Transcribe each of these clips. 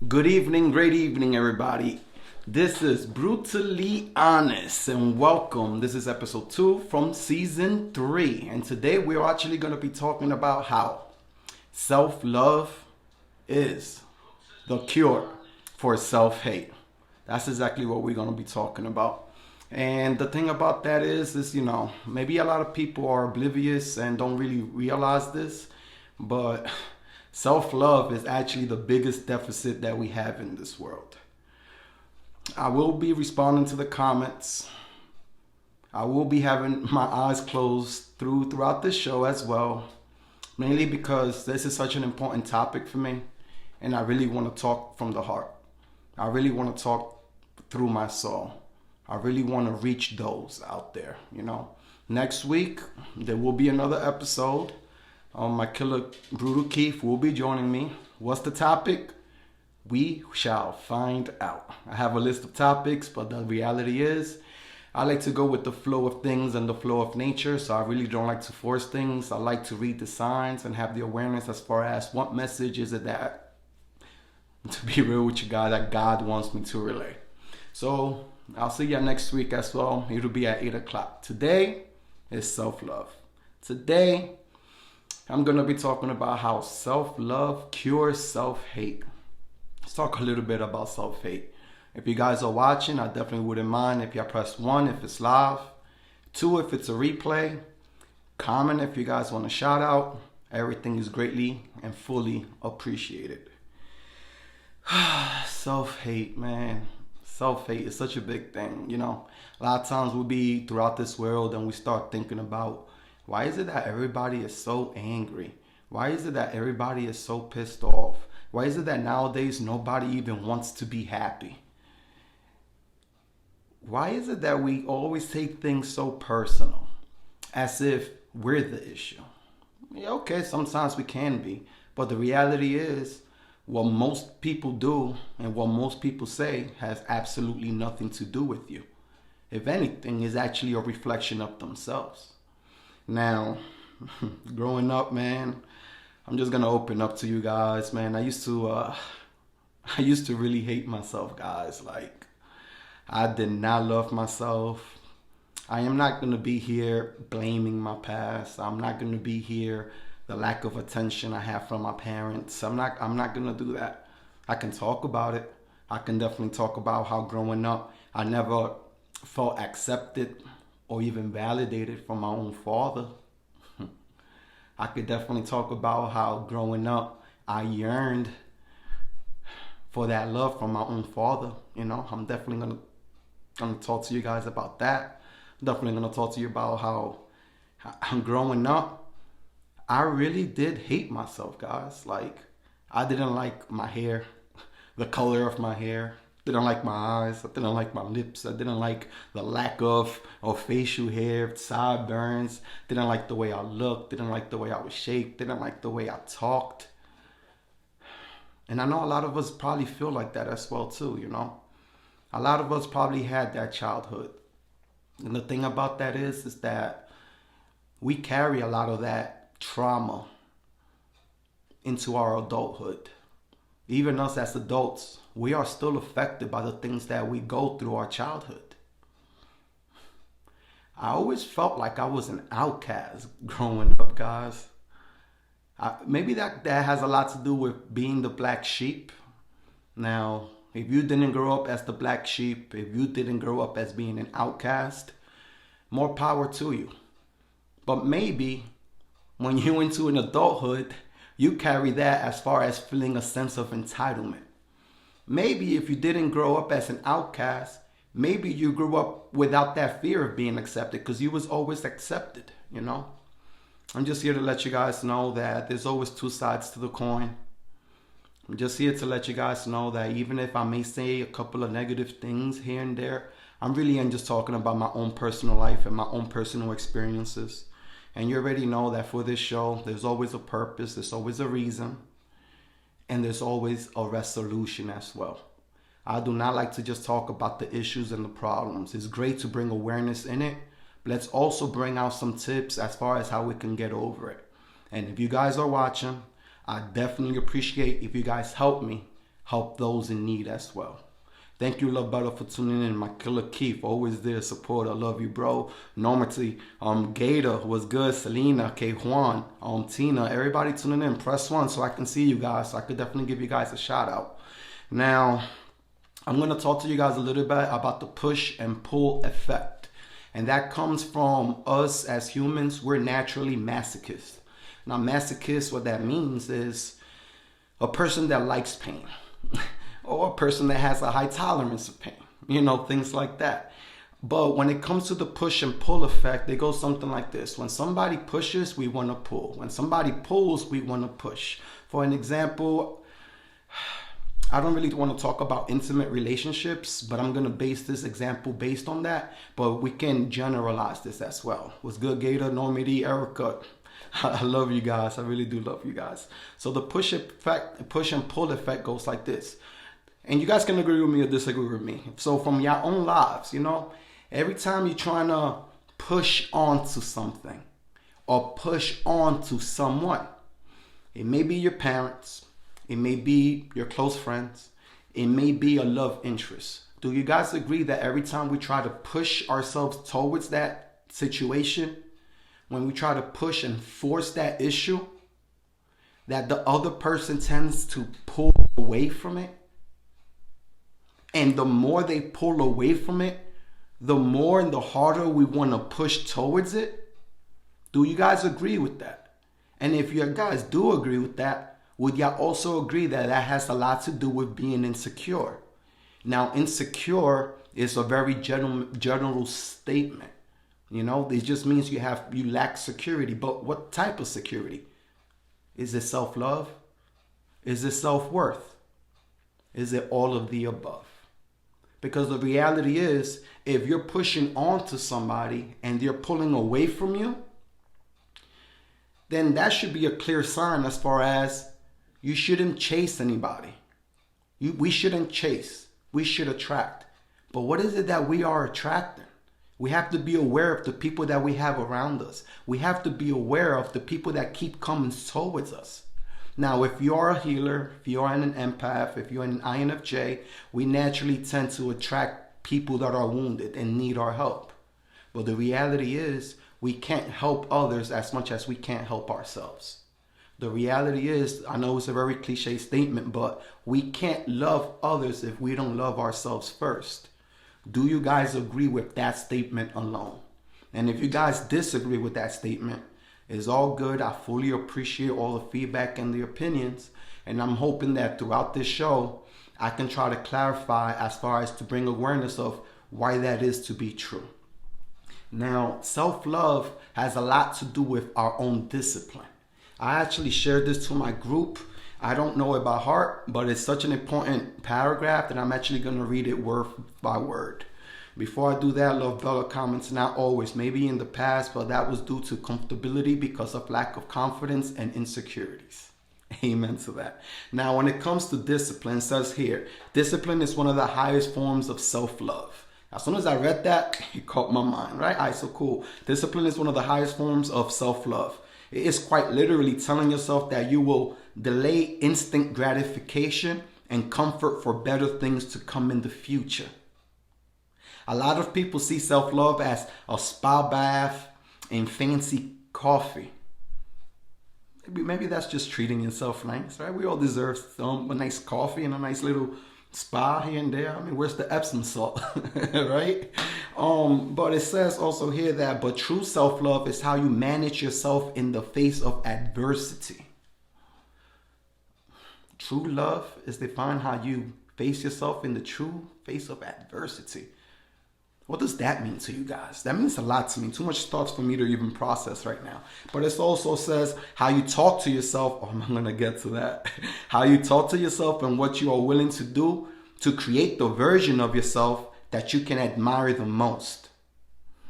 Good evening, great evening, everybody. This is Brutally Honest and welcome. This is episode 2 from season 3. And today we're actually going to be talking about how self-love is the cure for self-hate. That's exactly what we're going to be talking about. And the thing about that is maybe a lot of people are oblivious and don't really realize this, but self-love is actually the biggest deficit that we have in this world. I will be responding to the comments. I will be having my eyes closed throughout this show as well, mainly because this is such an important topic for me, and I really want to talk from the heart. I really want to talk through my soul. I really want to reach those out there, Next week, there will be another episode. My killer, Brutal Keith, will be joining me. What's the topic? We shall find out. I have a list of topics, but the reality is, I like to go with the flow of things and the flow of nature, so I really don't like to force things. I like to read the signs and have the awareness as far as what message is it that, to be real with you guys, that God wants me to relay. So, I'll see you next week as well. It'll be at 8 o'clock. Today is self-love. Today, I'm going to be talking about how self-love cures self-hate. Let's talk a little bit about self-hate. If you guys are watching, I definitely wouldn't mind if you press 1 if it's live, 2 if it's a replay, comment if you guys want a shout out. Everything is greatly and fully appreciated. Self-hate, man. Self-hate is such a big thing, A lot of times we'll be throughout this world and we start thinking about, why is it that everybody is so angry? Why is it that everybody is so pissed off? Why is it that nowadays nobody even wants to be happy? Why is it that we always take things so personal, as if we're the issue? Yeah, okay, sometimes we can be, but the reality is, what most people do and what most people say has absolutely nothing to do with you. If anything, is actually a reflection of themselves. Now, growing up, man, I'm just gonna open up to you guys, man. I used to really hate myself, guys. Like, I did not love myself. I am not gonna be here blaming my past. I'm not gonna be here the lack of attention I have from my parents. I'm not gonna do that. I can talk about it. I can definitely talk about how growing up I never felt accepted or even validated from my own father. I could definitely talk about how growing up I yearned for that love from my own father. I'm definitely gonna talk to you guys about that. I'm definitely gonna talk to you about how growing up I really did hate myself, guys. Like, I didn't like my hair, the color of my hair. Didn't like my eyes. I didn't like my lips. I didn't like the lack of facial hair, sideburns. Didn't like the way I looked. Didn't like the way I was shaped. Didn't like the way I talked. And I know a lot of us probably feel like that as well too, A lot of us probably had that childhood. And the thing about that is that we carry a lot of that trauma into our adulthood. Even us as adults, we are still affected by the things that we go through our childhood. I always felt like I was an outcast growing up, guys. Maybe that has a lot to do with being the black sheep. Now, if you didn't grow up as the black sheep, if you didn't grow up as being an outcast, more power to you. But maybe when you're into an adulthood, you carry that as far as feeling a sense of entitlement. Maybe if you didn't grow up as an outcast, maybe you grew up without that fear of being accepted because you was always accepted, I'm just here to let you guys know that there's always two sides to the coin. I'm just here to let you guys know that even if I may say a couple of negative things here and there, I'm just talking about my own personal life and my own personal experiences. And you already know that for this show, there's always a purpose, there's always a reason, and there's always a resolution as well. I do not like to just talk about the issues and the problems. It's great to bring awareness in it, but let's also bring out some tips as far as how we can get over it. And if you guys are watching, I definitely appreciate if you guys help me help those in need as well. Thank you, Love Better, for tuning in. My killer Keith, always there, support. I love you, bro. Normally, Gator was good. Selena, K. Juan, Tina, everybody tuning in. Press 1 so I can see you guys. So I could definitely give you guys a shout out. Now, I'm going to talk to you guys a little bit about the push and pull effect. And that comes from us as humans. We're naturally masochists. Now, masochist, what that means is a person that likes pain. Or a person that has a high tolerance of pain, things like that. But when it comes to the push and pull effect, it goes something like this. When somebody pushes, we want to pull. When somebody pulls, we want to push. For an example, I don't really want to talk about intimate relationships, but I'm going to base this example based on that. But we can generalize this as well. What's good, Gator, Normandy, Erica? I love you guys. I really do love you guys. So the push and pull effect goes like this. And you guys can agree with me or disagree with me. So from your own lives, every time you're trying to push onto something or push onto someone, it may be your parents, it may be your close friends, it may be a love interest. Do you guys agree that every time we try to push ourselves towards that situation, when we try to push and force that issue, that the other person tends to pull away from it? And the more they pull away from it, the more and the harder we want to push towards it. Do you guys agree with that? And if you guys do agree with that, would y'all also agree that that has a lot to do with being insecure? Now, insecure is a very general statement. It just means you lack security. But what type of security? Is it self-love? Is it self-worth? Is it all of the above? Because the reality is, if you're pushing onto somebody and they're pulling away from you, then that should be a clear sign as far as you shouldn't chase anybody. We shouldn't chase. We should attract. But what is it that we are attracting? We have to be aware of the people that we have around us. We have to be aware of the people that keep coming towards us. Now, if you are a healer, if you are an empath, if you're an INFJ, we naturally tend to attract people that are wounded and need our help. But the reality is, we can't help others as much as we can't help ourselves. The reality is, I know it's a very cliche statement, but we can't love others if we don't love ourselves first. Do you guys agree with that statement alone? And if you guys disagree with that statement, it's all good. I fully appreciate all the feedback and the opinions. And I'm hoping that throughout this show, I can try to clarify as far as to bring awareness of why that is to be true. Now, self-love has a lot to do with our own discipline. I actually shared this to my group. I don't know it by heart, but it's such an important paragraph that I'm actually going to read it word by word. Before I do that, Love Bella comments, not always, maybe in the past, but that was due to comfortability because of lack of confidence and insecurities. Amen to that. Now, when it comes to discipline, it says here, discipline is one of the highest forms of self-love. As soon as I read that, it caught my mind, right? All right, so cool. Discipline is one of the highest forms of self-love. It is quite literally telling yourself that you will delay instant gratification and comfort for better things to come in the future. A lot of people see self-love as a spa bath and fancy coffee. Maybe that's just treating yourself nice, right? We all deserve a nice coffee and a nice little spa here and there. I mean, where's the Epsom salt, right? But it says also here that, but true self-love is how you manage yourself in the face of adversity. True love is defined how you face yourself in the true face of adversity. What does that mean to you guys? That means a lot to me. Too much thoughts for me to even process right now. But it also says how you talk to yourself. Oh, I'm going to get to that. How you talk to yourself and what you are willing to do to create the version of yourself that you can admire the most.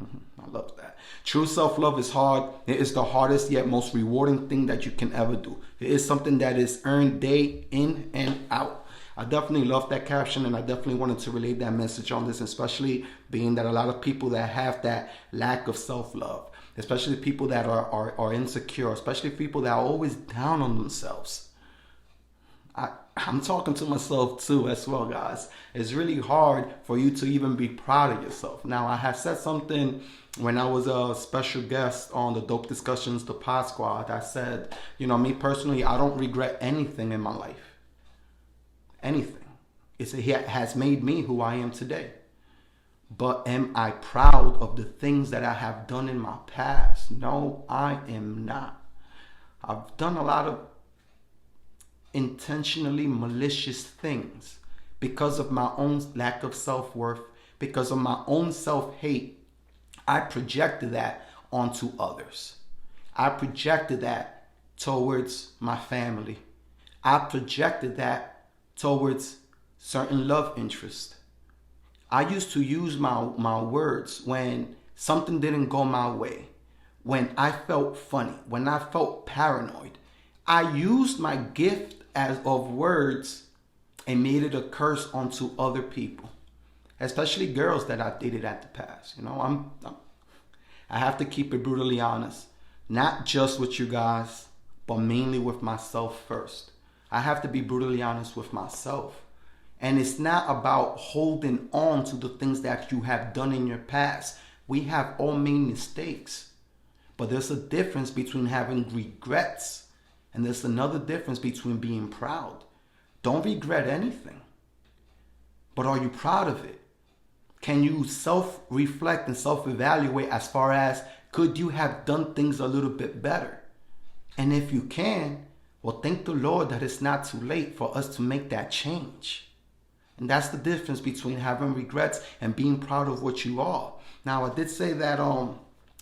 I love that. True self-love is hard. It is the hardest yet most rewarding thing that you can ever do. It is something that is earned day in and out. I definitely love that caption, and I definitely wanted to relay that message on this, especially being that a lot of people that have that lack of self-love, especially people that are insecure, especially people that are always down on themselves. I I'm talking to myself too as well, guys. It's really hard for you to even be proud of yourself. Now, I have said something when I was a special guest on the Dope Discussions, the Pod Squad. I said, me personally, I don't regret anything in my life. Anything. It has made me who I am today. But am I proud of the things that I have done in my past? No, I am not. I've done a lot of intentionally malicious things because of my own lack of self-worth, because of my own self-hate. I projected that onto others. I projected that towards my family. I projected that towards certain love interests. I used to use my words when something didn't go my way, when I felt funny, when I felt paranoid. I used my gift of words and made it a curse onto other people, especially girls that I dated at the past. I have to keep it brutally honest, not just with you guys, but mainly with myself first. I have to be brutally honest with myself. And it's not about holding on to the things that you have done in your past. We have all made mistakes, but there's a difference between having regrets. And there's another difference between being proud. Don't regret anything. But are you proud of it? Can you self-reflect and self-evaluate as far as could you have done things a little bit better? And if you can, well, thank the Lord that it's not too late for us to make that change. And that's the difference between having regrets and being proud of what you are. Now, I did say that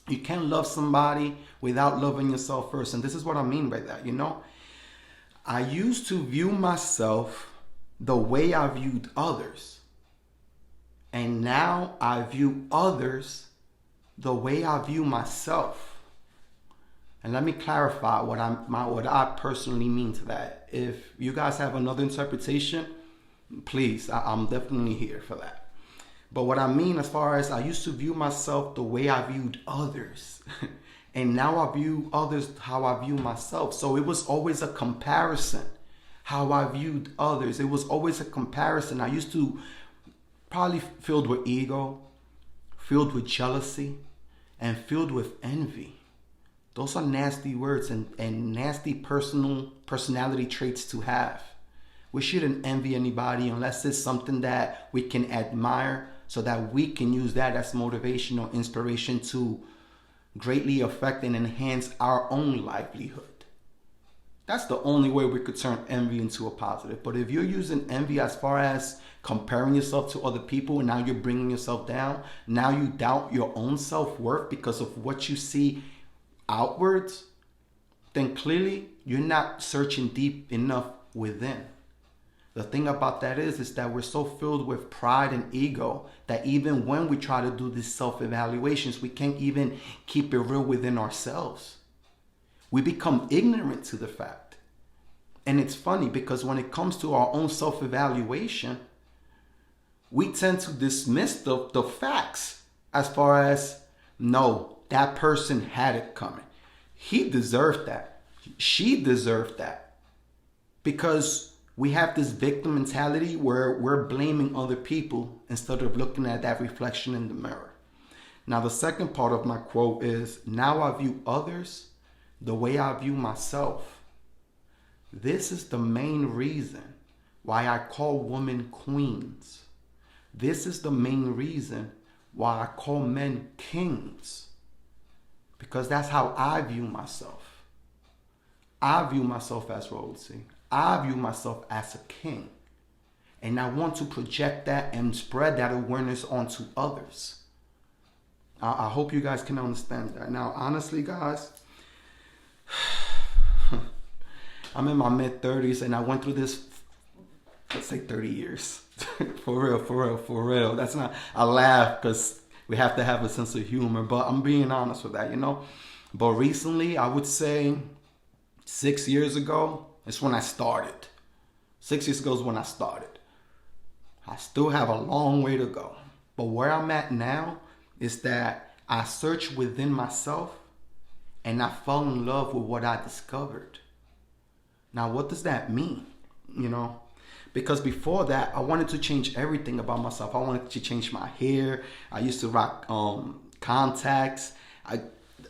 you can't love somebody without loving yourself first. And this is what I mean by that, I used to view myself the way I viewed others. And now I view others the way I view myself. And let me clarify what I personally mean to that. If you guys have another interpretation, please, I'm definitely here for that. But what I mean as far as I used to view myself the way I viewed others. And now I view others how I view myself. So it was always a comparison, how I viewed others. It was always a comparison. I used to probably filled with ego, filled with jealousy, and filled with envy. Those are nasty words and nasty personality traits to have. We shouldn't envy anybody unless it's something that we can admire, so that we can use that as motivation or inspiration to greatly affect and enhance our own livelihood. That's the only way we could turn envy into a positive. But if you're using envy as far as comparing yourself to other people and now you're bringing yourself down, now you doubt your own self-worth because of what you see outwards, then clearly you're not searching deep enough within. The thing about that is that we're so filled with pride and ego that even when we try to do these self-evaluations, we can't even keep it real within ourselves. We become ignorant to the fact. And it's funny because when it comes to our own self-evaluation, we tend to dismiss the facts as far as, no, that person had it coming. He deserved that. She deserved that. Because we have this victim mentality where we're blaming other people instead of looking at that reflection in the mirror. Now, the second part of my quote is, now I view others the way I view myself. This is the main reason why I call women queens. This is the main reason why I call men kings. Because that's how I view myself. I view myself as royalty. I view myself as a king. And I want to project that and spread that awareness onto others. I hope you guys can understand that. Now, honestly, guys, I'm in my mid-30s and I went through this, let's say 30 years. For real. That's not, I laugh because we have to have a sense of humor, but I'm being honest with that, But recently, I would say 6 years ago, it's when I started. 6 years ago is when I started. I still have a long way to go. But where I'm at now is that I searched within myself and I fell in love with what I discovered. Now, what does that mean? Because before that, I wanted to change everything about myself. I wanted to change my hair. I used to rock contacts.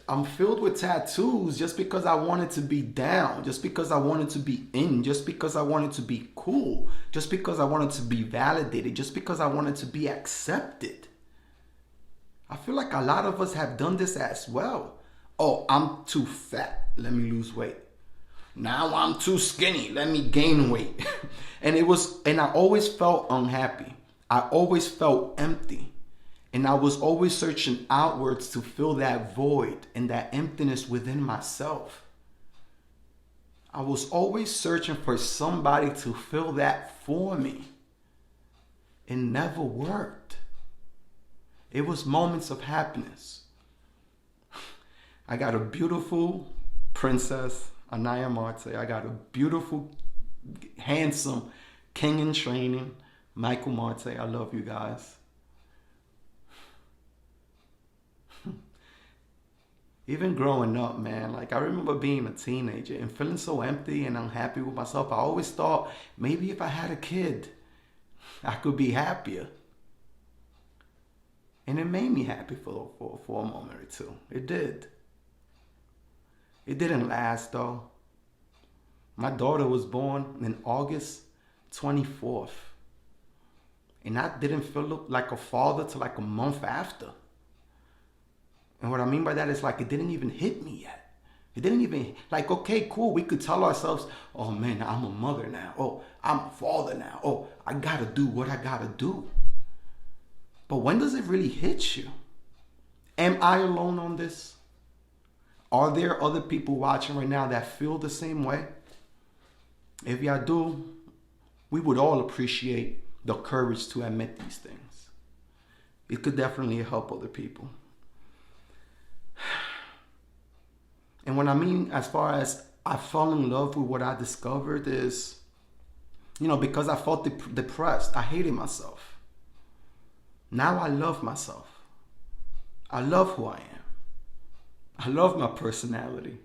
I'm filled with tattoos just because I wanted to be down, just because I wanted to be in, just because I wanted to be cool, just because I wanted to be validated, just because I wanted to be accepted. I feel like a lot of us have done this as well. Oh, I'm too fat. Let me lose weight. Now I'm too skinny. Let me gain weight. and I always felt unhappy. I always felt empty. And I was always searching outwards to fill that void and that emptiness within myself. I was always searching for somebody to fill that for me. It never worked. It was moments of happiness. I got a beautiful princess, Anaya Marte. I got a beautiful, handsome king in training, Michael Marte. I love you guys. Even growing up, man, like I remember being a teenager and feeling so empty and unhappy with myself. I always thought maybe if I had a kid, I could be happier. And it made me happy for a moment or two. It did. It didn't last though. My daughter was born in August 24th. And I didn't feel like a father till like a month after. And what I mean by that is like it didn't even hit me yet. It didn't even, like, okay, cool. We could tell ourselves, oh man, I'm a mother now. Oh, I'm a father now. Oh, I gotta do what I gotta do. But when does it really hit you? Am I alone on this? Are there other people watching right now that feel the same way? If y'all do, we would all appreciate the courage to admit these things. It could definitely help other people. And what I mean as far as I fell in love with what I discovered is, because I felt depressed. I hated myself. Now I love myself. I love who I am. I love my personality.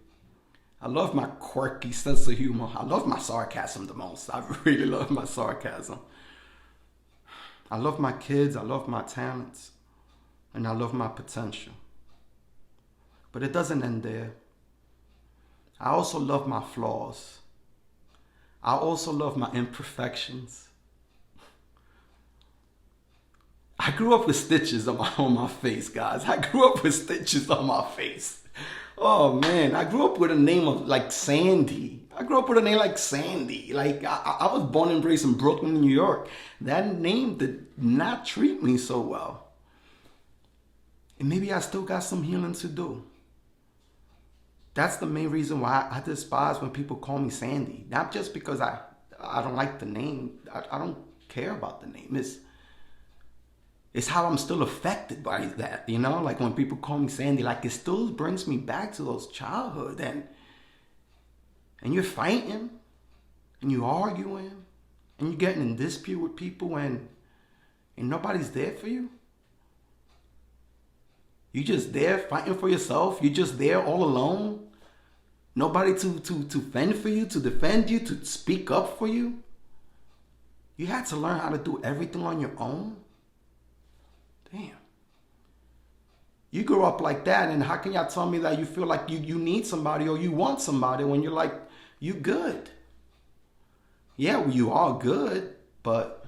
I love my quirky sense of humor. I love my sarcasm the most. I really love my sarcasm. I love my kids. I love my talents. And I love my potential. But it doesn't end there. I also love my flaws. I also love my imperfections. I grew up with stitches on my face, guys. I grew up with stitches on my face. Oh man, I grew up with a name of like Sandy. I was born and raised in Brooklyn, New York. That name did not treat me so well. And maybe I still got some healing to do. That's the main reason why I despise when people call me Sandy. Not just because I don't like the name. I don't care about the name. It's how I'm still affected by that, Like when people call me Sandy, like it still brings me back to those childhood. And you're fighting, and you're arguing, and you're getting in dispute with people, and nobody's there for you. You just there fighting for yourself. You're just there all alone. Nobody to fend for you, to defend you, to speak up for you. You had to learn how to do everything on your own. Damn. You grew up like that, and how can y'all tell me that you feel like you need somebody or you want somebody when you're like, you good? Yeah, well, you are good, but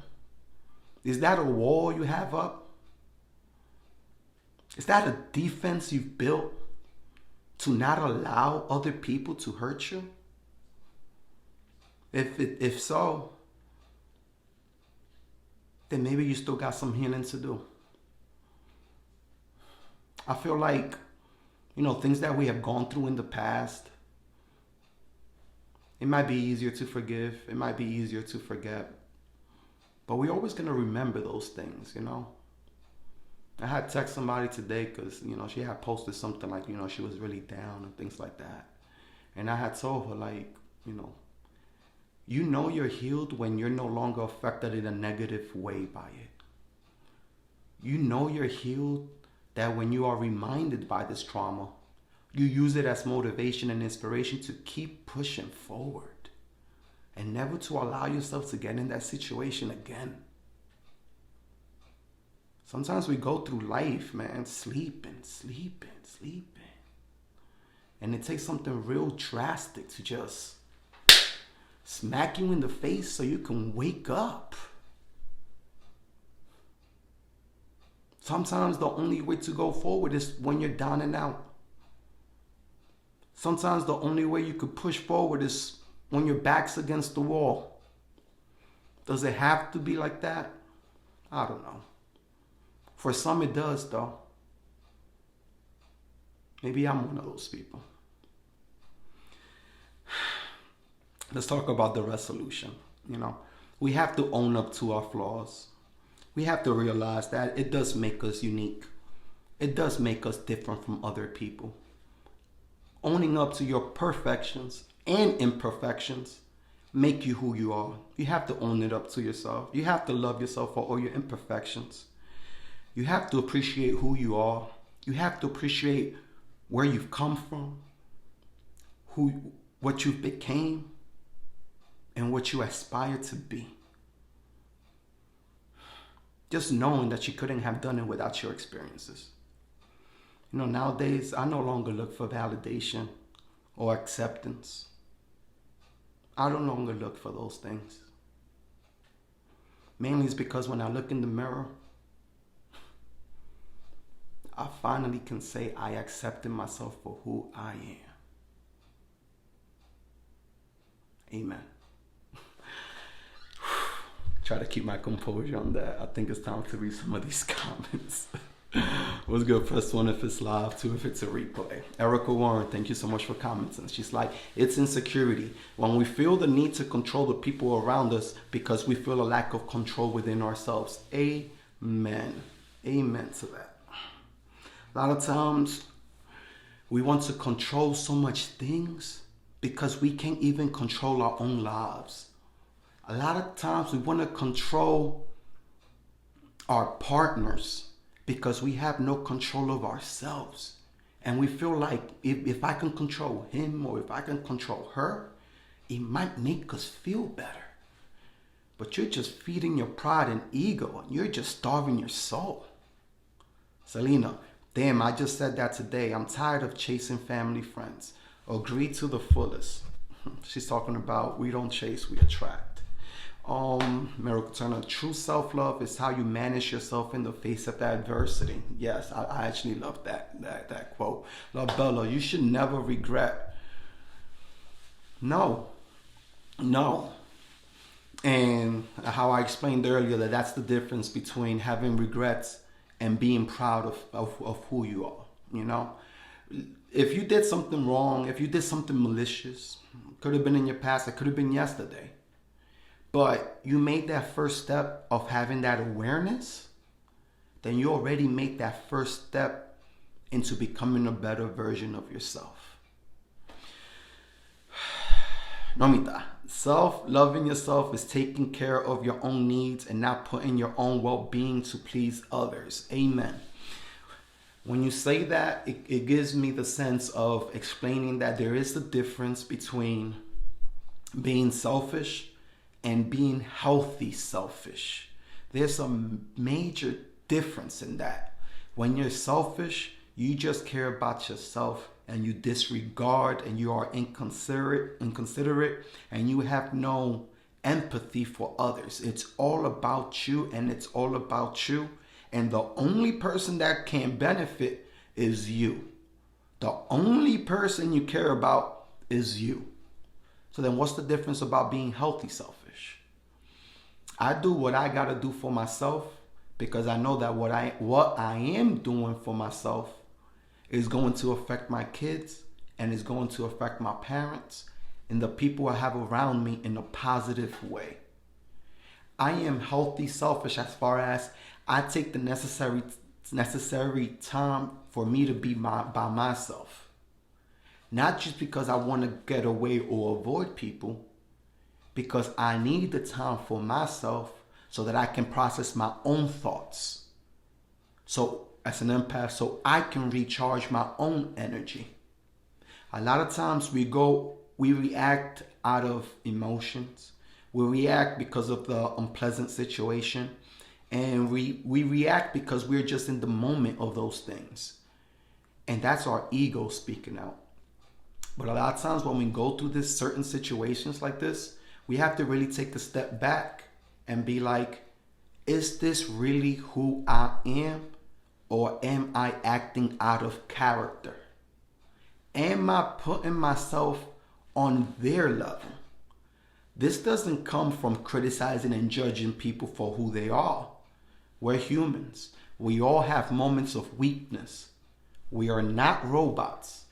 is that a wall you have up? Is that a defense you've built to not allow other people to hurt you? If so, then maybe you still got some healing to do. I feel like, things that we have gone through in the past, it might be easier to forgive. It might be easier to forget. But we're always going to remember those things, I had text somebody today because, she had posted something like, she was really down and things like that. And I had told her like, you're healed when you're no longer affected in a negative way by it. You're healed that when you are reminded by this trauma, you use it as motivation and inspiration to keep pushing forward. and never to allow yourself to get in that situation again. Sometimes we go through life, man, sleeping. And it takes something real drastic to just smack you in the face so you can wake up. Sometimes the only way to go forward is when you're down and out. Sometimes the only way you could push forward is when your back's against the wall. Does it have to be like that? I don't know. For some it does, though. Maybe I'm one of those people. Let's talk about the resolution. We have to own up to our flaws. We have to realize that it does make us unique. It does make us different from other people. Owning up to your perfections and imperfections make you who you are. You have to own it up to yourself. You have to love yourself for all your imperfections. You have to appreciate who you are. You have to appreciate where you've come from, what you became, and what you aspire to be. Just knowing that you couldn't have done it without your experiences. Nowadays, I no longer look for validation or acceptance. I don't longer look for those things. Mainly it's because when I look in the mirror, I finally can say I accepted myself for who I am. Amen. Try to keep my composure on that. I think it's time to read some of these comments. What's good? First one if it's live, two if it's a replay. Erica Warren, thank you so much for commenting. She's like, it's insecurity. When we feel the need to control the people around us because we feel a lack of control within ourselves. Amen. Amen to that. A lot of times we want to control so much things because we can't even control our own lives. A lot of times we want to control our partners because we have no control of ourselves. And we feel like if I can control him or if I can control her, it might make us feel better. But you're just feeding your pride and ego and you're just starving your soul. Selena, damn, I just said that today. I'm tired of chasing family friends. Agree to the fullest. She's talking about we don't chase, we attract. Miracle Turner, true self-love is how you manage yourself in the face of adversity. Yes, I actually love that quote. La Bella, you should never regret. No. And how I explained earlier that's the difference between having regrets and being proud of who you are. If you did something wrong, if you did something malicious, could have been in your past, it could have been yesterday. But you made that first step of having that awareness, then you already made that first step into becoming a better version of yourself. Nomita, self-loving yourself is taking care of your own needs and not putting your own well-being to please others. Amen. When you say that, it gives me the sense of explaining that there is a difference between being selfish and being healthy selfish. There's a major difference in that. When you're selfish, you just care about yourself and you disregard and you are inconsiderate and you have no empathy for others. It's all about you and it's all about you. And the only person that can benefit is you. The only person you care about is you. So then what's the difference about being healthy selfish? I do what I gotta do for myself because I know that what I am doing for myself is going to affect my kids and is going to affect my parents and the people I have around me in a positive way. I am healthy selfish as far as I take the necessary time for me to be by myself. Not just because I want to get away or avoid people, because I need the time for myself so that I can process my own thoughts. So as an empath, so I can recharge my own energy. A lot of times we go we react out of emotions. We react because of the unpleasant situation. And we react because we're just in the moment of those things. And that's our ego speaking out. But a lot of times when we go through this certain situations like this, we have to really take a step back and be like, is this really who I am? Or am I acting out of character? Am I putting myself on their level? This doesn't come from criticizing and judging people for who they are. We're humans. We all have moments of weakness. We are not robots,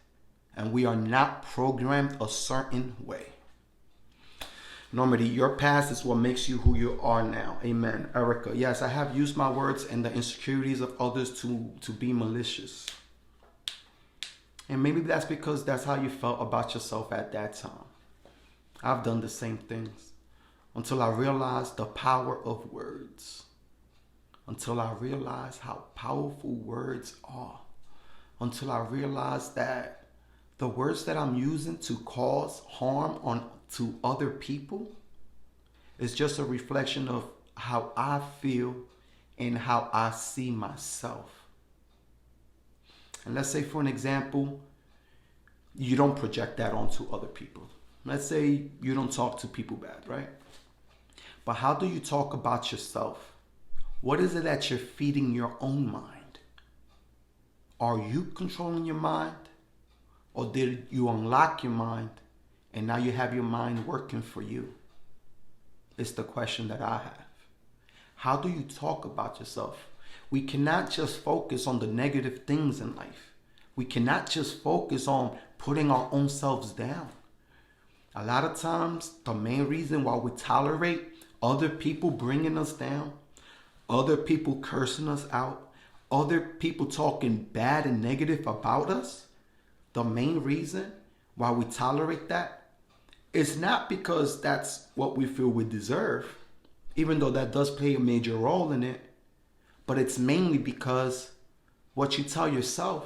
and we are not programmed a certain way. Normally, your past is what makes you who you are now. Amen. Erica, yes, I have used my words and the insecurities of others to be malicious. And maybe that's because that's how you felt about yourself at that time. I've done the same things until I realized the power of words. Until I realized how powerful words are. Until I realized that the words that I'm using to cause harm to other people is just a reflection of how I feel and how I see myself. And let's say, for an example, you don't project that onto other people. Let's say you don't talk to people bad, right? But how do you talk about yourself? What is it that you're feeding your own mind? Are you controlling your mind? Or did you unlock your mind and now you have your mind working for you? It's the question that I have. How do you talk about yourself? We cannot just focus on the negative things in life. We cannot just focus on putting our own selves down. A lot of times, the main reason why we tolerate other people bringing us down, other people cursing us out, other people talking bad and negative about us, the main reason why we tolerate that is not because that's what we feel we deserve, even though that does play a major role in it, but it's mainly because what you tell yourself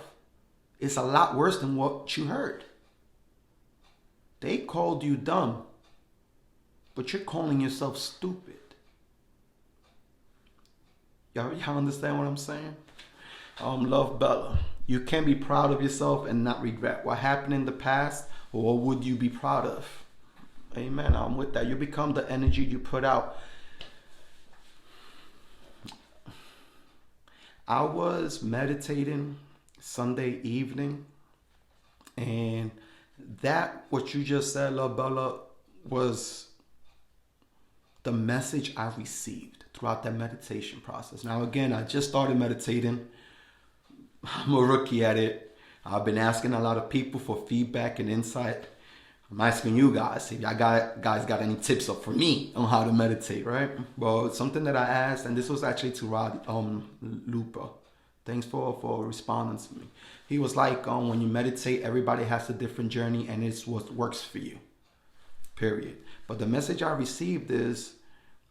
is a lot worse than what you heard. They called you dumb, but you're calling yourself stupid. Y'all understand what I'm saying? Love Bella. You can be proud of yourself and not regret what happened in the past, or what would you be proud of? Amen. I'm with that. You become the energy you put out. I was meditating Sunday evening, and that, what you just said, Love Bella, was the message I received throughout that meditation process. Now, again, I just started meditating. I'm a rookie at it. I've been asking a lot of people for feedback and insight. I'm asking you guys if y'all guys got any tips up for me on how to meditate, right? Well, it's something that I asked, and this was actually to Rod Lupa. Thanks for responding to me. He was like, when you meditate, everybody has a different journey, and it's what works for you, period. But the message I received is,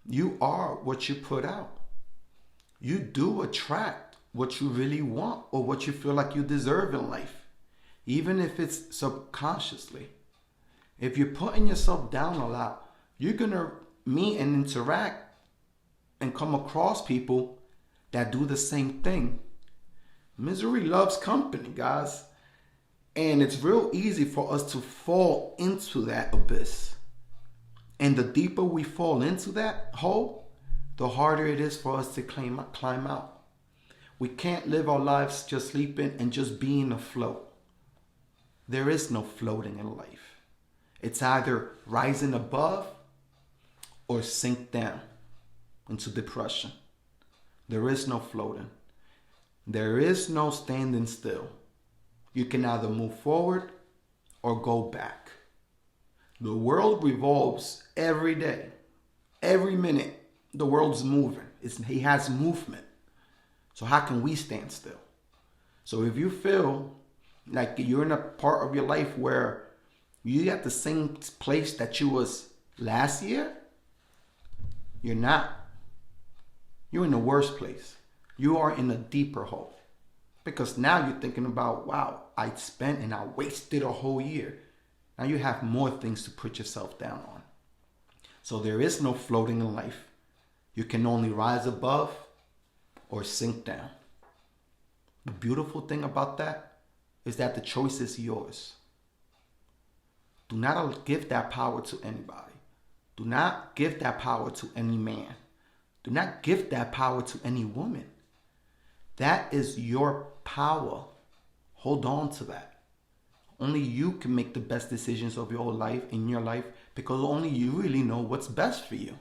you are what you put out. You do attract what you really want or what you feel like you deserve in life, even if it's subconsciously. If you're putting yourself down a lot, you're going to meet and interact and come across people that do the same thing. Misery loves company, guys. And it's real easy for us to fall into that abyss. And the deeper we fall into that hole, the harder it is for us to climb out. We can't live our lives just sleeping and just being afloat. There is no floating in life. It's either rising above or sink down into depression. There is no floating. There is no standing still. You can either move forward or go back. The world revolves every day. Every minute, the world's moving. He has movement. So how can we stand still? So if you feel like you're in a part of your life where you're at the same place that you was last year, you're not. You're in the worst place. You are in a deeper hole. Because now you're thinking about, wow, I spent and I wasted a whole year. Now you have more things to put yourself down on. So there is no floating in life. You can only rise above or sink down. The beautiful thing about that is that the choice is yours. Do not give that power to anybody. Do not give that power to any man. Do not give that power to any woman. That is your power. Hold on to that. Only you can make the best decisions of your life, in your life, because only you really know what's best for you.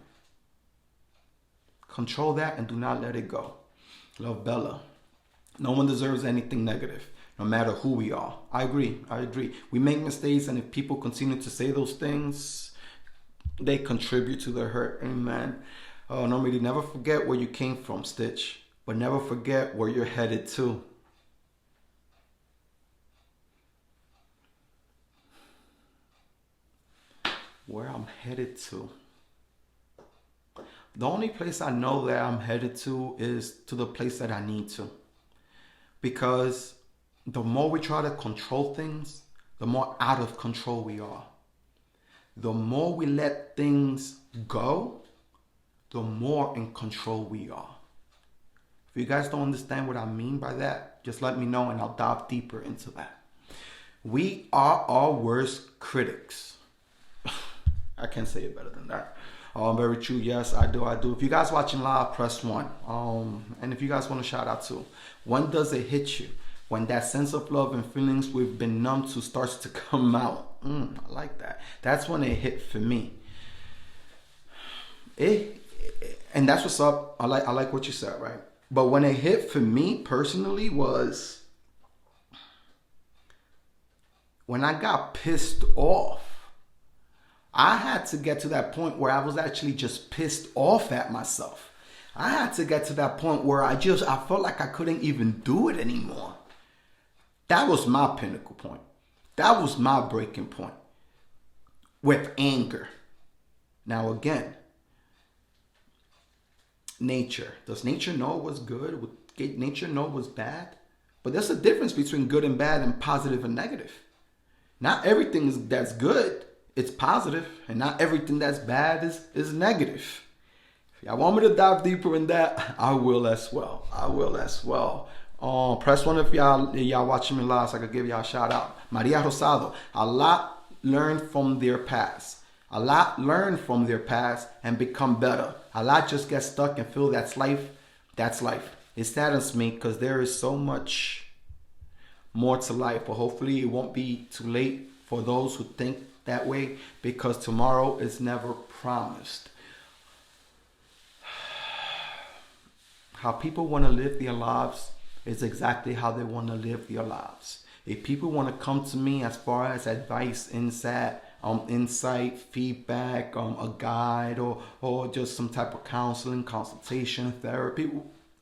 Control that and do not let it go. Love, Bella. No one deserves anything negative, no matter who we are. I agree. We make mistakes, and if people continue to say those things, they contribute to the hurt. Amen. Oh, no, really, never forget where you came from, Stitch, but never forget where you're headed to. Where I'm headed to. The only place I know that I'm headed to is to the place that I need to. Because the more we try to control things, the more out of control we are. The more we let things go, the more in control we are. If you guys don't understand what I mean by that, just let me know and I'll dive deeper into that. We are our worst critics. I can't say it better than that. Very true. Yes, I do. If you guys watching live, press 1. And if you guys want to shout out too, when does it hit you? When that sense of love and feelings we've been numb to starts to come out. I like that. That's when it hit for me. And that's what's up. I like what you said, right? But when it hit for me personally was when I got pissed off. I had to get to that point where I was actually just pissed off at myself. I had to get to that point where I felt like I couldn't even do it anymore. That was my pinnacle point. That was my breaking point with anger. Now again, nature. Does nature know what's good? Would nature know what's bad? But there's a difference between good and bad and positive and negative. Not everything that's good, it's positive, and not everything that's bad is negative. If y'all want me to dive deeper in that, I will as well. Press 1 if y'all watching me live so I could give y'all a shout out. Maria Rosado. A lot learned from their past. A lot learn from their past and become better. A lot just get stuck and feel that's life. That's life. It saddens me because there is so much more to life. But hopefully it won't be too late for those who think that way, because tomorrow is never promised. How people want to live their lives is exactly how they want to live their lives. If people want to come to me as far as advice, insight, feedback, a guide, or just some type of counseling, consultation, therapy,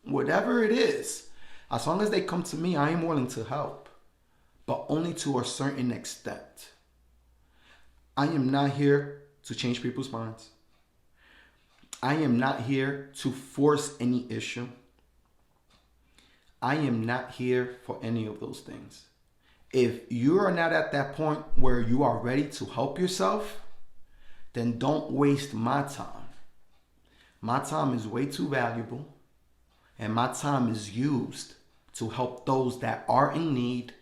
whatever it is, as long as they come to me, I am willing to help, but only to a certain extent. I am not here to change people's minds. I am not here to force any issue. I am not here for any of those things. If you are not at that point where you are ready to help yourself, then don't waste my time. My time is way too valuable, and my time is used to help those that are in need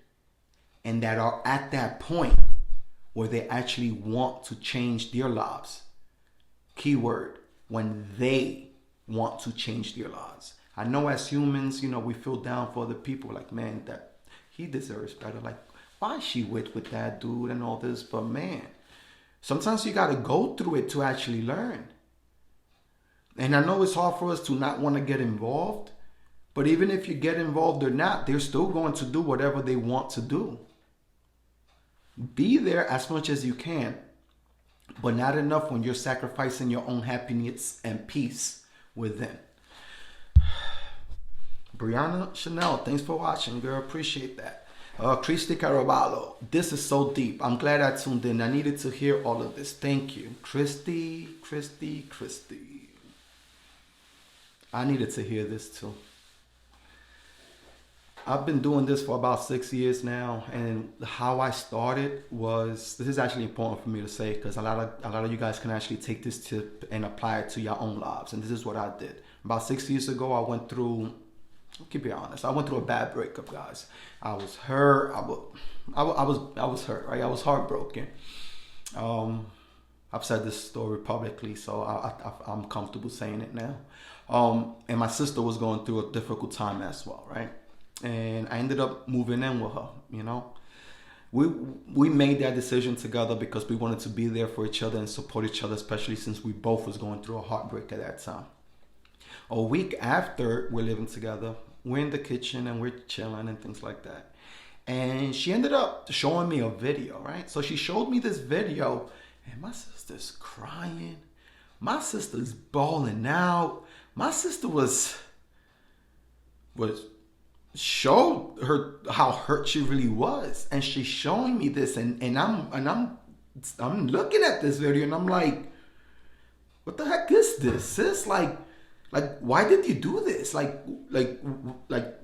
and that are at that point where they actually want to change their lives. Keyword, when they want to change their lives. I know as humans, we feel down for other people, like, man, that he deserves better. Like, why is she with that dude and all this? But man, sometimes you got to go through it to actually learn. And I know it's hard for us to not want to get involved, but even if you get involved or not, they're still going to do whatever they want to do. Be there as much as you can, but not enough when you're sacrificing your own happiness and peace within. Brianna Chanel, thanks for watching, girl. Appreciate that. Christy Caraballo, this is so deep. I'm glad I tuned in. I needed to hear all of this. Thank you. Christy. I needed to hear this too. I've been doing this for about 6 years now, and how I started was, this is actually important for me to say, because a lot of you guys can actually take this tip and apply it to your own lives. And this is what I did. About 6 years ago, I went through, I'll keep it honest, I went through a bad breakup, guys. I was hurt. I was hurt, right? I was heartbroken. I've said this story publicly, so I'm comfortable saying it now. And my sister was going through a difficult time as well, right? And I ended up moving in with her, you know. We made that decision together because we wanted to be there for each other and support each other, especially since we both was going through a heartbreak at that time. A week after we're living together, we're in the kitchen and we're chilling and things like that. And she ended up showing me a video, right? So she showed me this video, and my sister's crying. My sister's bawling out. My sister showed her how hurt she really was, and she's showing me this, and I'm looking at this video, and I'm like, what the heck is this, sis? Like why did you do this? Like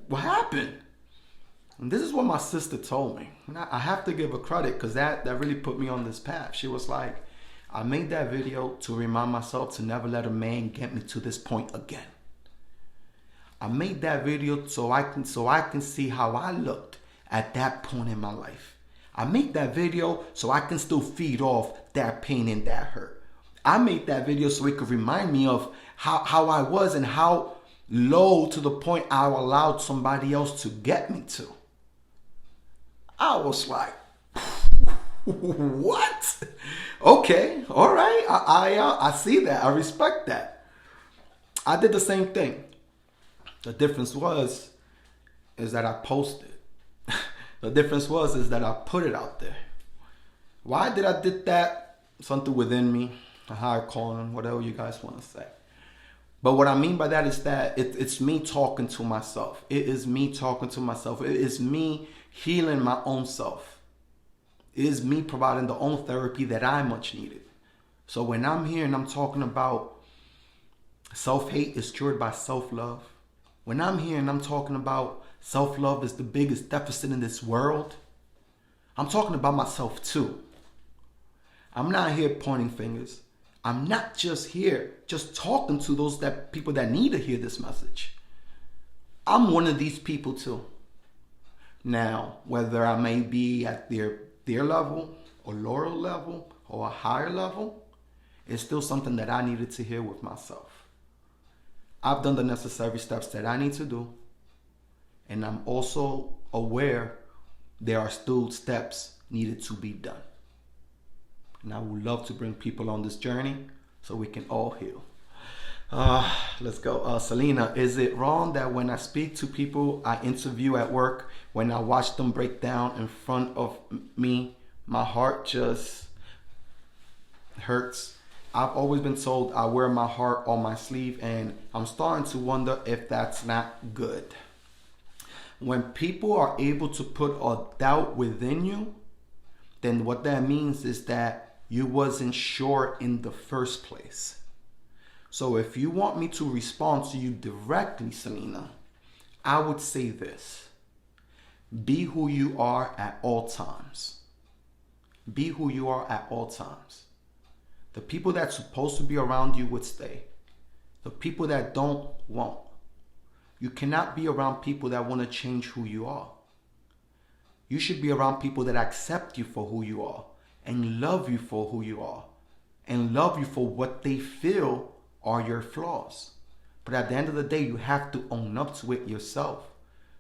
what happened? And this is what my sister told me, and I have to give her credit, because that really put me on this path. She was like, I made that video to remind myself to never let a man get me to this point again. I made that video so I can see how I looked at that point in my life. I made that video so I can still feed off that pain and that hurt. I made that video so it could remind me of how I was and how low to the point I allowed somebody else to get me to. I was like, what? Okay, all right. I see that. I respect that. I did the same thing. The difference is that I posted. The difference is that I put it out there. Why did I did that? Something within me, a higher calling, whatever you guys want to say. But what I mean by that is that it's me talking to myself. It is me talking to myself. It is me healing my own self. It is me providing the own therapy that I much needed. So when I'm here and I'm talking about self-hate is cured by self-love, when I'm here and I'm talking about self-love is the biggest deficit in this world, I'm talking about myself too. I'm not here pointing fingers. I'm not just here just talking to those people that need to hear this message. I'm one of these people too. Now, whether I may be at their level or lower level or a higher level, it's still something that I needed to hear with myself. I've done the necessary steps that I need to do, and I'm also aware there are still steps needed to be done. And I would love to bring people on this journey so we can all heal. Let's go. Selena, is it wrong that when I speak to people I interview at work, when I watch them break down in front of me, my heart just hurts? I've always been told I wear my heart on my sleeve, and I'm starting to wonder if that's not good. When people are able to put a doubt within you, then what that means is that you wasn't sure in the first place. So if you want me to respond to you directly, Selena, I would say this: be who you are at all times. Be who you are at all times. The people that's supposed to be around you would stay. The people that don't, won't. You cannot be around people that want to change who you are. You should be around people that accept you for who you are and love you for who you are and love you for what they feel are your flaws. But at the end of the day, you have to own up to it yourself.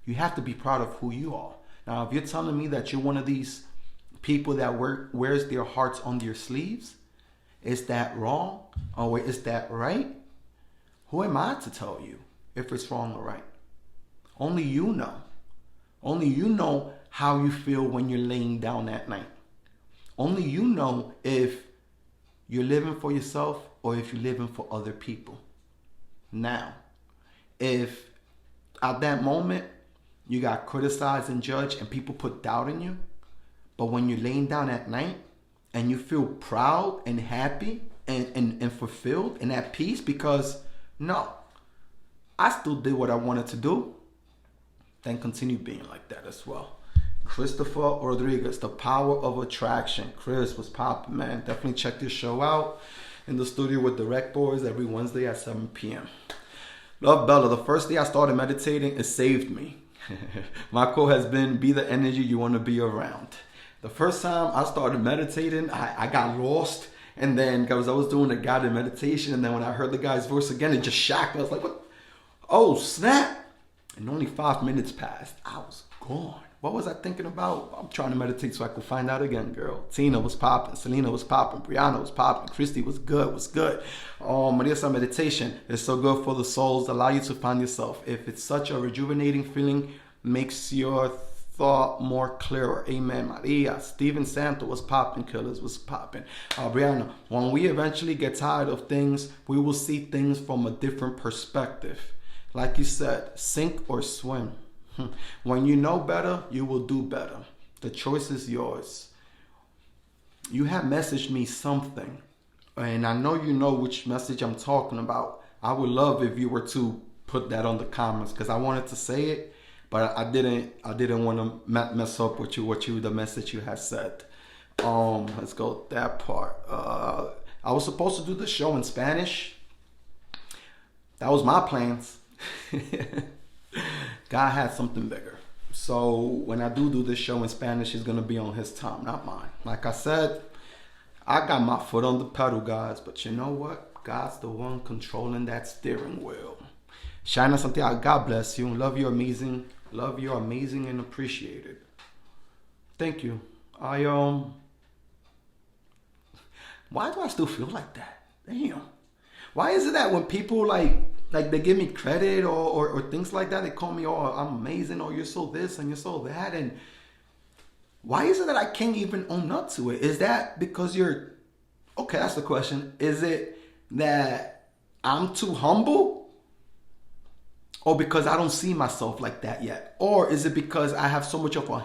You have to be proud of who you are. Now, if you're telling me that you're one of these people that wears their hearts on their sleeves, is that wrong or is that right? Who am I to tell you if it's wrong or right? Only you know. Only you know how you feel when you're laying down at night. Only you know if you're living for yourself or if you're living for other people. Now, if at that moment you got criticized and judged and people put doubt in you, but when you're laying down at night and you feel proud and happy and fulfilled and at peace because, no, I still did what I wanted to do. then continue being like that as well. Christopher Rodriguez, The Power of Attraction. Chris was popping, man. Definitely check this show out in the studio with the Rec Boys every Wednesday at 7 p.m. Love Bella, the first day I started meditating, it saved me. My quote has been, be the energy you want to be around. The first time I started meditating, I got lost. And then, because I was doing a guided meditation, and then when I heard the guy's voice again, it just shocked me. I was like, what? Oh, snap. And only 5 minutes passed. I was gone. What was I thinking about? I'm trying to meditate so I could find out again, girl. Tina was popping. Selena was popping. Brianna was popping. Christy was good. Marisa, meditation is so good for the souls. Allow you to find yourself. If it's such a rejuvenating feeling, makes your thought more clearer. Amen. Maria. Steven Santo was popping. Killers was popping. Brianna, when we eventually get tired of things, we will see things from a different perspective. Like you said, sink or swim. When you know better, you will do better. The choice is yours. You have messaged me something, and I know you know which message I'm talking about. I would love if you were to put that on the comments, because I wanted to say it, but I didn't want to mess up with you the message you had said. Let's go with that part. I was supposed to do the show in Spanish. That was my plans. God had something bigger. So when I do this show in Spanish, it's going to be on his time, not mine. Like I said, I got my foot on the pedal, guys. But you know what? God's the one controlling that steering wheel. Shana Santiago, God bless you. Love you, amazing. Love you, amazing and appreciated. Thank you. Why do I still feel like that? Damn. Why is it that when people like they give me credit or things like that, they call me, oh, I'm amazing, or you're so this and you're so that, and why is it that I can't even own up to it? Is that because okay, that's the question. Is it that I'm too humble? Or because I don't see myself like that yet? Or is it because I have so much of a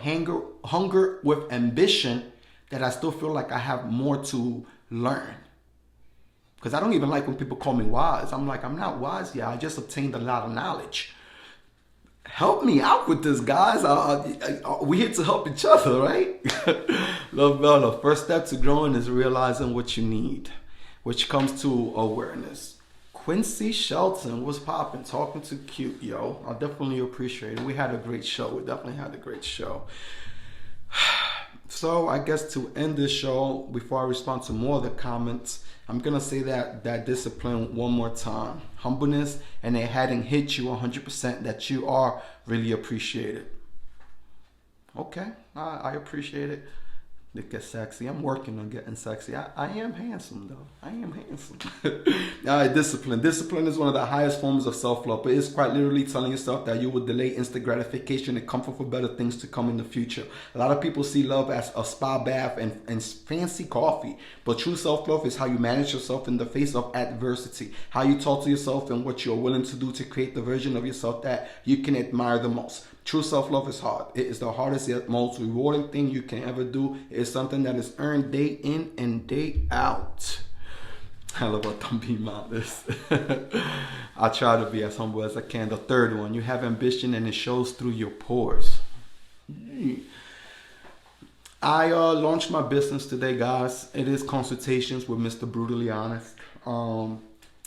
hunger with ambition that I still feel like I have more to learn? Because I don't even like when people call me wise. I'm like, I'm not wise yet. I just obtained a lot of knowledge. Help me out with this, guys. We're here to help each other, right? Love Bella. First step to growing is realizing what you need, which comes to awareness. Quincy Shelton was popping, talking to cute, yo. I definitely appreciate it. We had a great show. So I guess to end this show, before I respond to more of the comments, I'm going to say that discipline one more time. Humbleness, and it hadn't hit you 100% that you are really appreciated. Okay, I appreciate it. They get sexy. I'm working on getting sexy. I am handsome, though. I am handsome. All right, discipline. Discipline is one of the highest forms of self-love. But it's quite literally telling yourself that you will delay instant gratification and comfort for better things to come in the future. A lot of people see love as a spa bath and fancy coffee. But true self-love is how you manage yourself in the face of adversity. How you talk to yourself and what you're willing to do to create the version of yourself that you can admire the most. True self-love is hard. It is the hardest yet most rewarding thing you can ever do. It is something that is earned day in and day out. I love what I'm being modest. I try to be as humble as I can. The third one, you have ambition and it shows through your pores. I launched my business today, guys. It is Consultations with Mr. Brutally Honest.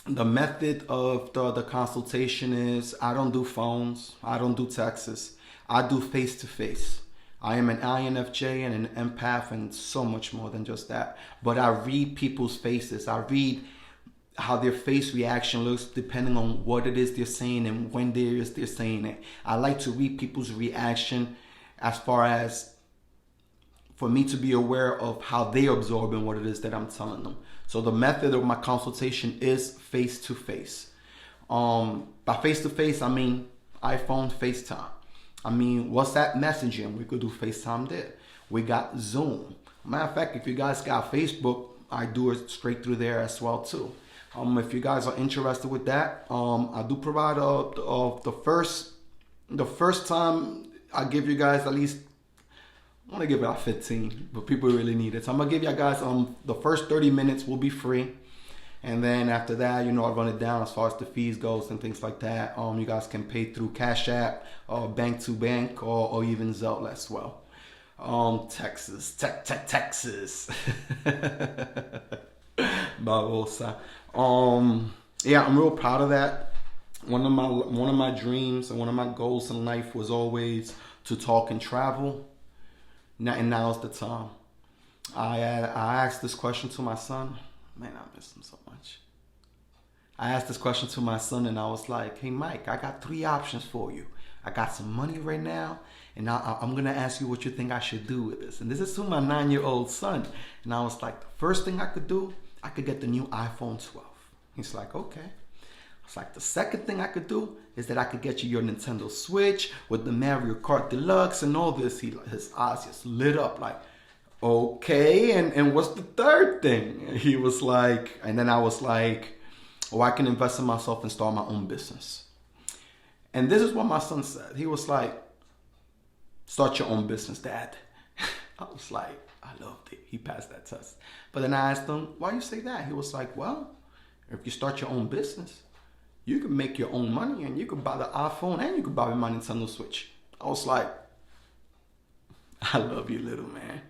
The method of the consultation is I don't do phones. I don't do texts. I do face-to-face. I am an INFJ and an empath and so much more than just that. But I read people's faces. I read how their face reaction looks depending on what it is they're saying and when they're saying it. I like to read people's reaction as far as for me to be aware of how they're absorbing what it is that I'm telling them. So the method of my consultation is face-to-face. By face-to-face, I mean iPhone FaceTime. I mean WhatsApp messaging. We could do FaceTime there. We got Zoom. Matter of fact, if you guys got Facebook, I do it straight through there as well too. If you guys are interested with that, I do provide the first time I give you guys at least. I want to give it out 15, but people really need it. So I'm going to give you guys the first 30 minutes will be free. And then after that, I run it down as far as the fees goes and things like that. You guys can pay through Cash App or bank to bank or even Zelle as well. Texas. Babosa. Yeah, I'm real proud of that. One of my dreams and one of my goals in life was always to talk and travel. And now's the time. I asked this question to my son. Man, I miss him so much. I asked this question to my son and I was like, hey, Mike, I got 3 options for you. I got some money right now, and I'm going to ask you what you think I should do with this. And this is to my 9-year-old son. And I was like, the first thing I could do, I could get the new iPhone 12. He's like, okay. It's like, the second thing I could do is that I could get you your Nintendo Switch with the Mario Kart Deluxe and all this. His eyes just lit up like, okay, and what's the third thing? He was like, and then I was like, oh, I can invest in myself and start my own business. And this is what my son said. He was like, start your own business, Dad. I was like, I loved it. He passed that test. But then I asked him, why you say that? He was like, well, if you start your own business, you can make your own money and you can buy the iPhone and you can buy my Nintendo Switch. I was like, I love you, little man.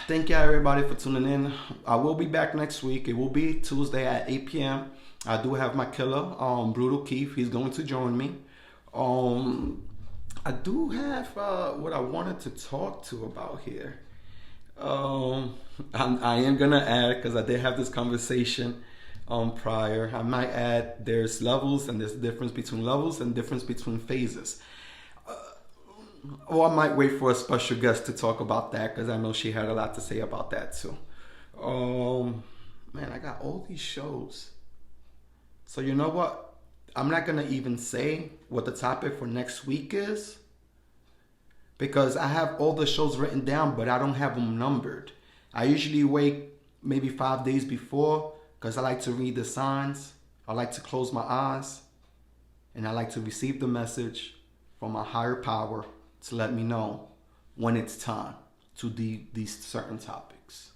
Thank you everybody for tuning in. I will be back next week. It will be Tuesday at 8 p.m. I do have my killer, Brutal Keith. He's going to join me. I do have what I wanted to talk to about here. I am gonna add, because I did have this conversation prior. I might add there's levels and there's difference between levels and difference between phases. Or I might wait for a special guest to talk about that, because I know she had a lot to say about that too. Man, I got all these shows. So you know what? I'm not going to even say what the topic for next week is, because I have all the shows written down, but I don't have them numbered. I usually wait maybe 5 days before, because I like to read the signs. I like to close my eyes, and I like to receive the message from a higher power to let me know when it's time to these certain topics.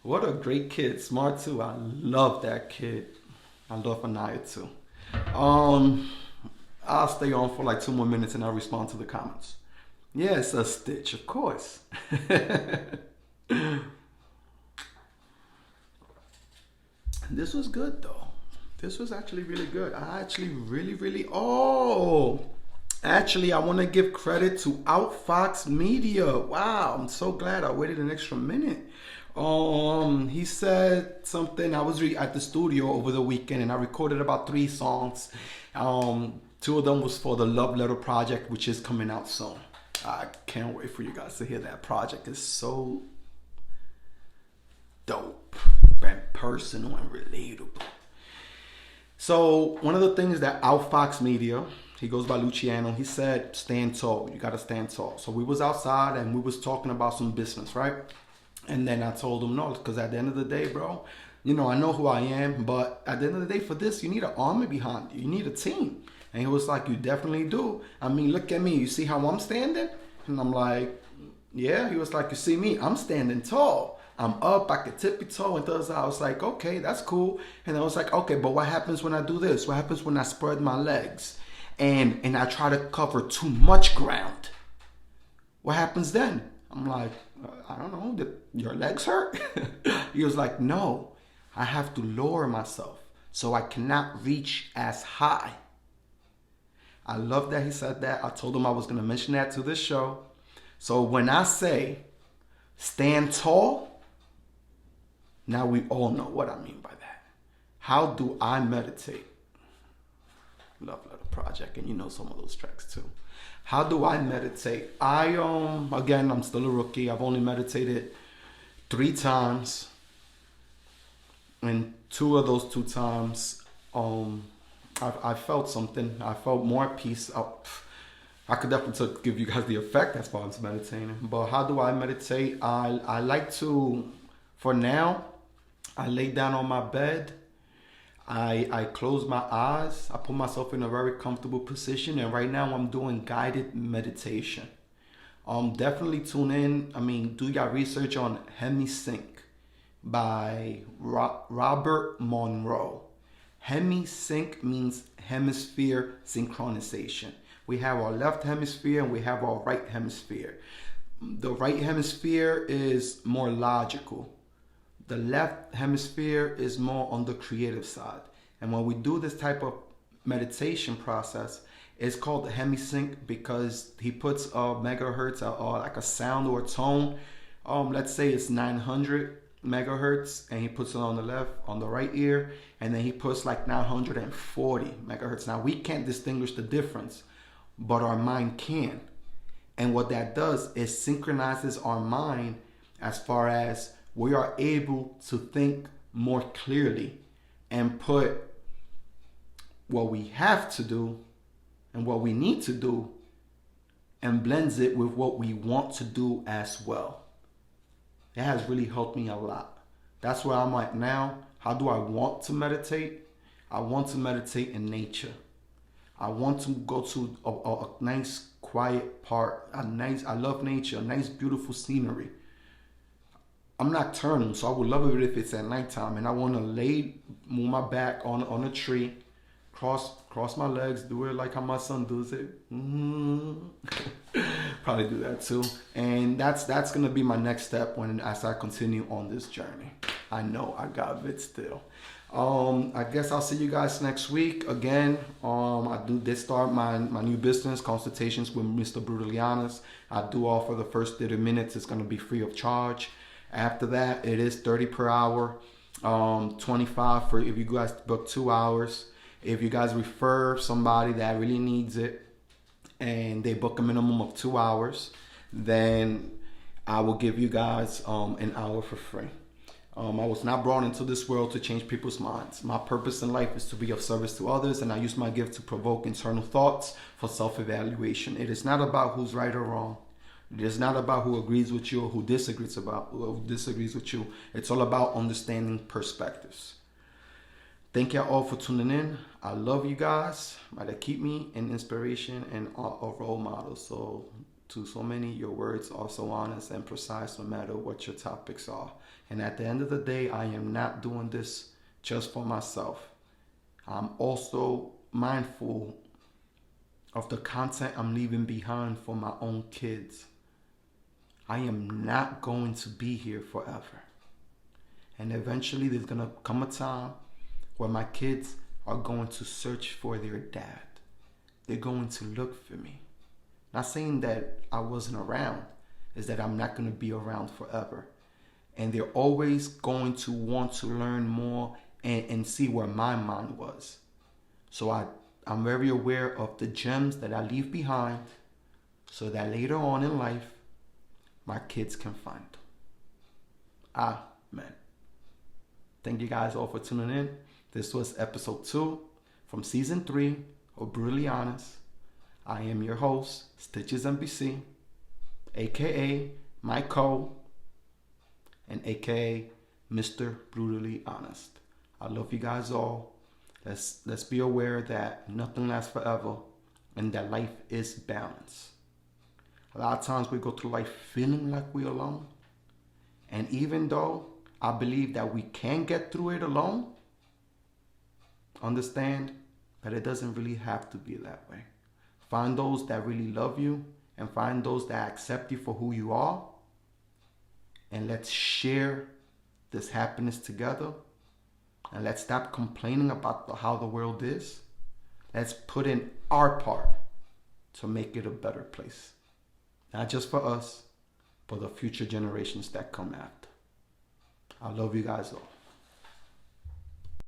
What a great kid. Smart too. I love that kid. I love Anaya too. I'll stay on for like 2 more minutes and I'll respond to the comments. Yeah, it's a Stitch, of course. This was good though. This was actually really good. I actually really, actually, I want to give credit to Outfox Media. Wow, I'm so glad I waited an extra minute. He said something. I was at the studio over the weekend and I recorded about 3 songs. 2 of them was for the Love Letter project, which is coming out soon. I can't wait for you guys to hear that project. It's so dope and personal and relatable. So one of the things that Outfox Media, he goes by Luciano, he said, stand tall. You got to stand tall. So we was outside and we was talking about some business, right? And then I told him, no, because at the end of the day, bro, I know who I am, but at the end of the day, for this, you need an army behind you. You need a team. And he was like, you definitely do. I mean, look at me. You see how I'm standing? And I'm like, yeah. He was like, you see me? I'm standing tall. I'm up, I could tippy toe and those. I was like, okay, that's cool. And I was like, okay, but what happens when I do this? What happens when I spread my legs and I try to cover too much ground? What happens then? I'm like, I don't know, did your legs hurt? He was like, no, I have to lower myself so I cannot reach as high. I love that he said that. I told him I was going to mention that to this show. So when I say stand tall, now we all know what I mean by that. How do I meditate? Love Letter Project, and you know some of those tracks too. How do I meditate? Again, I'm still a rookie. I've only meditated 3 times. And 2 of those 2 times, I felt something. I felt more peace. I could definitely give you guys the effect as far as meditating. But how do I meditate? I like to, for now, I lay down on my bed. I close my eyes. I put myself in a very comfortable position. And right now I'm doing guided meditation. Definitely tune in. Do your research on HemiSync. by Robert Monroe. Hemisync means hemisphere synchronization. We have our left hemisphere and we have our right hemisphere. The right hemisphere is more logical. The left hemisphere is more on the creative side. And when we do this type of meditation process, it's called the hemisync because he puts megahertz or like a sound or a tone. Let's say it's 900 megahertz, and he puts it on the right ear, and then he puts like 940 megahertz. Now we can't distinguish the difference, but our mind can. And what that does is synchronizes our mind as far as we are able to think more clearly and put what we have to do and what we need to do and blends it with what we want to do as well. It has really helped me a lot. That's where I'm at now. How do I want to meditate? I want to meditate in nature. I want to go to a nice quiet part. I love nature, a nice beautiful scenery. I'm nocturnal, so I would love it if it's at nighttime, and I want to move my back on a tree, cross my legs, do it like how my son does it. Probably do that too. And that's gonna be my next step as I continue on this journey. I know I got it still. I guess I'll see you guys next week. Again, I did start my new business, Consultations with Mr.Brutally. I do offer the first 30 minutes. It's gonna be free of charge. After that, it is 30 per hour, 25 for if you guys book 2 hours. If you guys refer somebody that really needs it and they book a minimum of 2 hours, then I will give you guys an hour for free. I was not brought into this world to change people's minds. My purpose in life is to be of service to others, and I use my gift to provoke internal thoughts for self-evaluation. It is not about who's right or wrong. It is not about who agrees with you or who disagrees with you. It's all about understanding perspectives. Thank you all for tuning in. I love you guys. Might keep me an inspiration and a role model. So to so many, your words are so honest and precise no matter what your topics are. And at the end of the day, I am not doing this just for myself. I'm also mindful of the content I'm leaving behind for my own kids. I am not going to be here forever. And eventually there's going to come a time where my kids are going to search for their dad. They're going to look for me. Not saying that I wasn't around, is that I'm not going to be around forever. And they're always going to want to learn more and see where my mind was. So I'm very aware of the gems that I leave behind so that later on in life, my kids can find them. Amen. Thank you guys all for tuning in. This was episode 2 from season 3 of Brutally Honest. I am your host, Stichs NBC, aka Michael, and aka Mr. Brutally Honest. I love you guys all. Let's be aware that nothing lasts forever and that life is balance. A lot of times we go through life feeling like we're alone. And even though I believe that we can get through it alone, understand that it doesn't really have to be that way. Find those that really love you and find those that accept you for who you are. And let's share this happiness together. And let's stop complaining about how the world is. Let's put in our part to make it a better place. Not just for us, but the future generations that come after. I love you guys all.